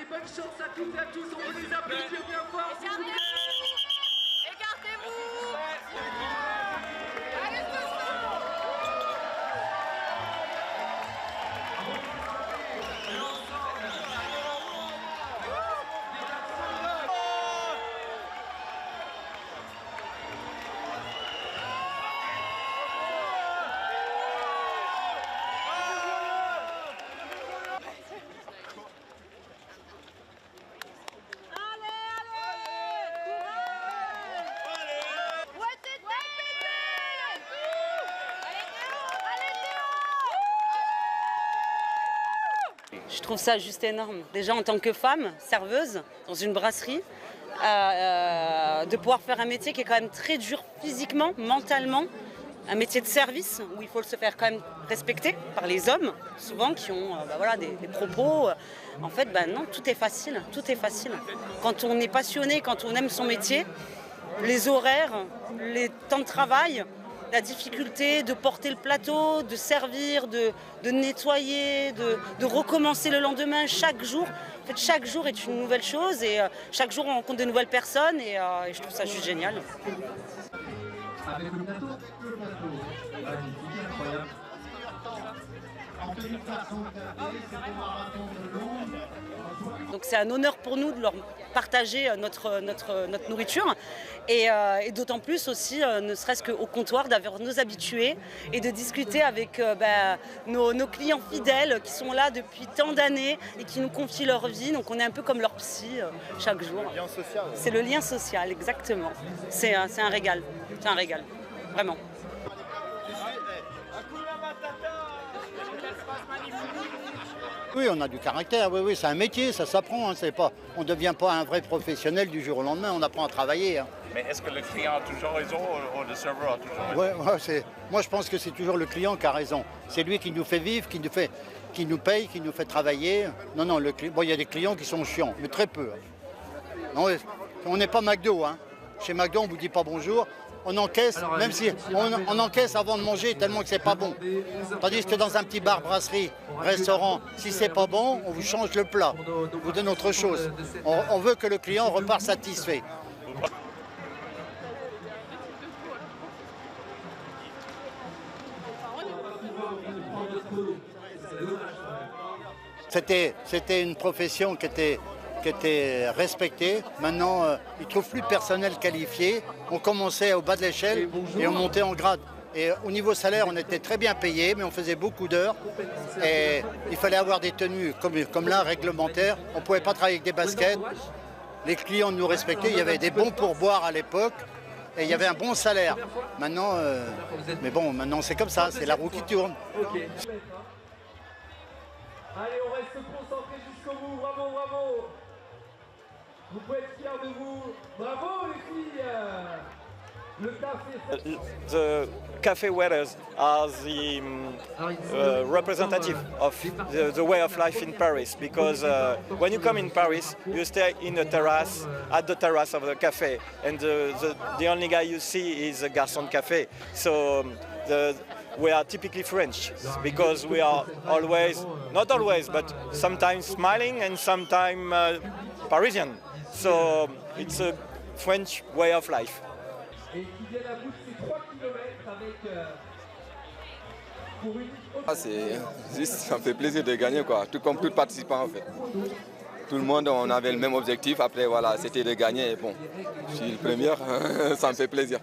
Allez, bonne chance à toutes et à tous, on peut les applaudir bien fort. Écartez-vous. Je trouve ça juste énorme. Déjà en tant que femme, serveuse dans une brasserie, de pouvoir faire un métier qui est quand même très dur physiquement, mentalement, un métier de service où il faut se faire quand même respecter par les hommes, souvent qui ont des propos. En fait, non, tout est facile, tout est facile. Quand on est passionné, quand on aime son métier, les horaires, les temps de travail, la difficulté de porter le plateau, de servir, de nettoyer, de recommencer le lendemain chaque jour. En fait, chaque jour est une nouvelle chose et chaque jour on rencontre de nouvelles personnes et je trouve ça juste génial. Avec le plateau, magnifique, incroyable. En 2004, donc c'est un honneur pour nous de leur partager notre nourriture et d'autant plus aussi, ne serait-ce qu'au comptoir, d'avoir nos habitués et de discuter avec nos clients fidèles qui sont là depuis tant d'années et qui nous confient leur vie. Donc on est un peu comme leur psy chaque jour. Le lien social. C'est le lien social, exactement. C'est un régal, vraiment. Oui, on a du caractère, oui, c'est un métier, ça s'apprend, hein, on ne devient pas un vrai professionnel du jour au lendemain, on apprend à travailler. Hein. Mais est-ce que le client a toujours raison ou le serveur a toujours raison? Moi je pense que c'est toujours le client qui a raison. C'est lui qui nous fait vivre, qui nous paye, qui nous fait travailler. Non, il y a des clients qui sont chiants, mais très peu. Non, on n'est pas McDo. Hein. Chez McDo, on ne vous dit pas bonjour. On encaisse, même si on encaisse avant de manger tellement que c'est pas bon. Tandis que dans un petit bar, brasserie, restaurant, si c'est pas bon, on vous change le plat, on vous donne autre chose. On veut que le client repart satisfait. C'était une profession qui était respectée. Maintenant, ils ne trouvent plus de personnel qualifié. On commençait au bas de l'échelle et on montait en grade. Et au niveau salaire, on était très bien payé, mais on faisait beaucoup d'heures. Et il fallait avoir des tenues comme là, réglementaires. On ne pouvait pas travailler avec des baskets. Les clients nous respectaient. Il y avait des bons pourboires à l'époque. Et il y avait un bon salaire. Maintenant, maintenant c'est comme ça, c'est la roue qui tourne. Allez, on reste concentré jusqu'au bout. Bravo, bravo. Vous pouvez être fiers de vous. Bravo, les filles. Le café. The cafe waiters are the representative of the way of life in Paris, because when you come in Paris, you stay in a terrace, at the terrace of the cafe, and the only guy you see is a garçon de café. So we are typically French because we are always, not always, but sometimes smiling and sometimes Parisian. So it's a French way of life. Et qui viennent à bout de ces 3 kilomètres avec pour une... C'est juste, ça me fait plaisir de gagner, quoi. Tout comme tout participant en fait. Tout le monde, on avait le même objectif. Après, voilà, c'était de gagner. Et bon, je suis le premier, ça me fait plaisir.